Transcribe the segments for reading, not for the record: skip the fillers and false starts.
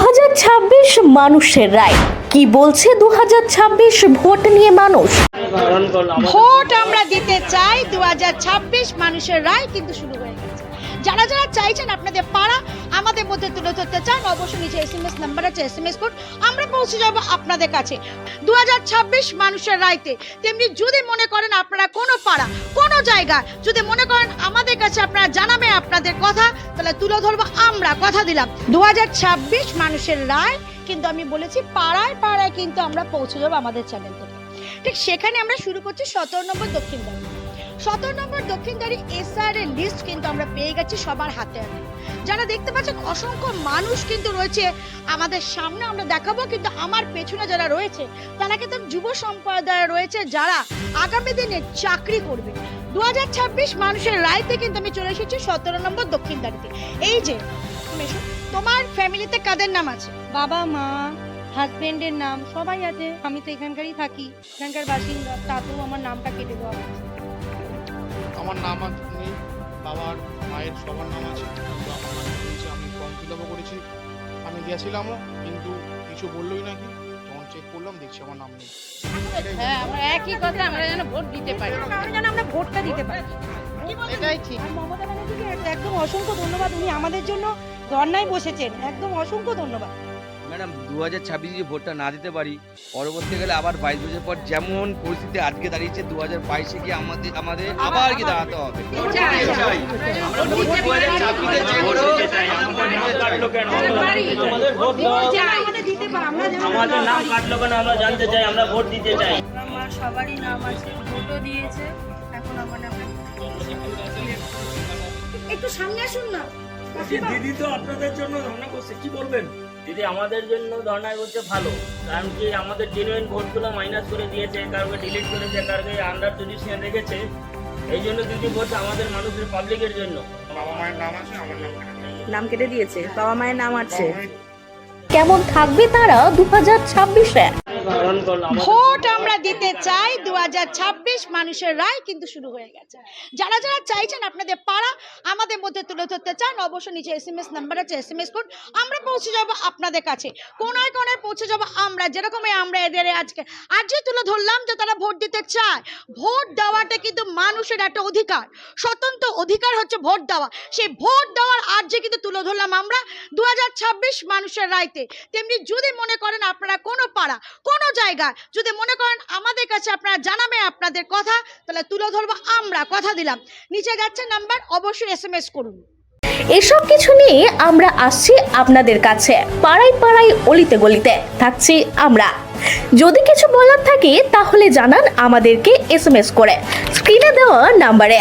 2026 মানুষের রায় কি বলছে? 2026 ভোট নিয়ে মানুষ। ভোট আমরা দিতে চাই, 2026 মানুষের রায় কিন্তু শুরু হয়ে গেছে। যারা যারা চাইছেন আপনাদের পাড়া আমাদের মধ্যে তুলে ধরতে চান, অবশ্যই নিচে SMS নাম্বার আছে, SMS কোড, আমরা পৌঁছে যাব আপনাদের কাছে 2026 মানুষের রায়তে। তেমনি যদি মনে করেন আপনারা কোনো পাড়া কোনো জায়গা যদি মনে করেন আমাদের কাছে আপনারা জানাবেন আপনাদের কথা, তাহলে তুলে ধরবো আমরা, কথা দিলাম। 2026 মানুষের রায় কিন্তু আমি বলেছি পাড়ায় পাড়ায় কিন্তু আমরা পৌঁছে যাবো আমাদের চ্যানেল থেকে। ঠিক সেখানে আমরা শুরু করছি 17 নম্বর দক্ষিণদারি। 17 নম্বর দক্ষিণদারি SR এর লিস্ট কিন্তু আমরা পেয়ে গেছি সবার হাতে হাতে। যারা দেখতে পাচ্ছেন অসংখ্য মানুষ কিন্তু রয়েছে আমাদের সামনে, আমরা দেখাবো। কিন্তু আমার পেছনে যারা রয়েছে তারা কিন্তু যুব সম্প্রদায় রয়েছে, যারা আগামী দিনে চাকরি করবে। 2026 মানুষের রায়তে কিন্তু আমি চলে এসেছি 17 নম্বর দক্ষিণদারিতে। এই যে তোমার ফ্যামিলিতে কাদের নাম আছে? বাবা, মা, হাজবেন্ডের নাম সবাই আছে। আমি তো এখানকারই থাকি, এখানকার বাসিন্দা, তাতেও আমার নামটা কেটে দেওয়া হয়েছে। আমার নাম নেই, বাবার মায়ের সবার নাম আছে, কিন্তু আমার নাম বলছে। আমি ফর্ম ফিল আপও করেছি, আমি গেছিলামও, কিন্তু কিছু বললোই নাকি। যখন চেক করলাম দেখছি আমার নাম নেই। হ্যাঁ, আমরা একই কথা, আমরা যেন ভোট দিতে পারি, আমরা ভোটটা দিতে পারি, এটাই ঠিক। আর মমতা ব্যানার্জিকে একদম অসংখ্য ধন্যবাদ, উনি আমাদের জন্য ধর্নায় বসেছেন, একদম অসংখ্য ধন্যবাদ। ম্যাডাম 2026 যদি ভোটটা না দিতে পারি, পরবর্তীকালে আবার 22 বছর পর যেমন পরিস্থিতি আজকে দাঁড়িয়েছে, 2022-এ গিয়ে আমাদের আবার কি দাঁড়াতে হবে। আমাদের নাম কাটলো কেন আমরা জানতে চাই, আমরা ভোট দিতে চাই। আমার সবারই নাম আছে, ভোটও দিয়েছে, এখন আমার নামটা একটু সামনে আসুন না। দিদি তো আপনাদের জন্য ধর্ণা করছে, কি বলবেন? দিদি আমাদের জন্য ধর্ণা করছে ভালো, কারণ কি আমাদের জেনুইন ভোটগুলো মাইনাস করে দিয়েছে, কারোকে ডিলিট করেছে, কারোকে আন্ডার পজিশনে রেখেছে। এই জন্য দিদি বলছে আমাদের মানুষের পাবলিকের জন্য। বাবা মায়ের নাম আছে, আমার নাম কেটে দিয়েছে, বাবা মায়ের নাম আছে। কেমন থাকবে তারা 2026-এ? ভোট আমরা দিতে চাই, 2026 মানুষের রায় কিন্তু শুরু হয়ে গেছে। যারা যারা চাইছেন আপনাদের পাড়া আমাদের মধ্যে তুলে ধরতে চান, অবশ্যই নিচে SMS নাম্বার আছে, SMS কোড, আমরা পৌঁছে যাব আপনাদের কাছে। কোনায় কোনায় পৌঁছে যাব আমরা, যেরকম আমরা এদের আজকে তুলে ধরলাম যে তারা ভোট দিতে চায়। ভোট দেওয়াটা কিন্তু মানুষের একটা অধিকার, স্বতন্ত্র অধিকার হচ্ছে ভোট দেওয়া। সেই ভোট দেওয়ার আজকে কিন্তু তুলে ধরলাম আমরা 2026 মানুষের রায়তে। তেমনি যদি মনে করেন আপনারা কোনো পাড়া কোনো জায়গা যদি মনে করেন আমাদের কাছে আপনারা জানাবেন আপনাদের কথা, তাহলে তুলে ধরবো আমরা, কথা দিলাম। নিচে যাচ্ছে নাম্বার, অবশ্যই SMS করুন। এসব কিছু নিয়ে আমরা আসছি আপনাদের কাছে, পাড়ায় পাড়ায় অলিতে গলিতে থাকছি আমরা। যদি কিছু বলার থাকে তাহলে জানান আমাদেরকে SMS করে স্ক্রিনে দেওয়া নাম্বারে।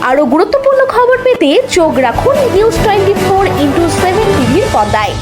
আরো গুরুত্বপূর্ণ খবর পেতে চোখ রাখুন News 24x7 টিভির পর্দায়।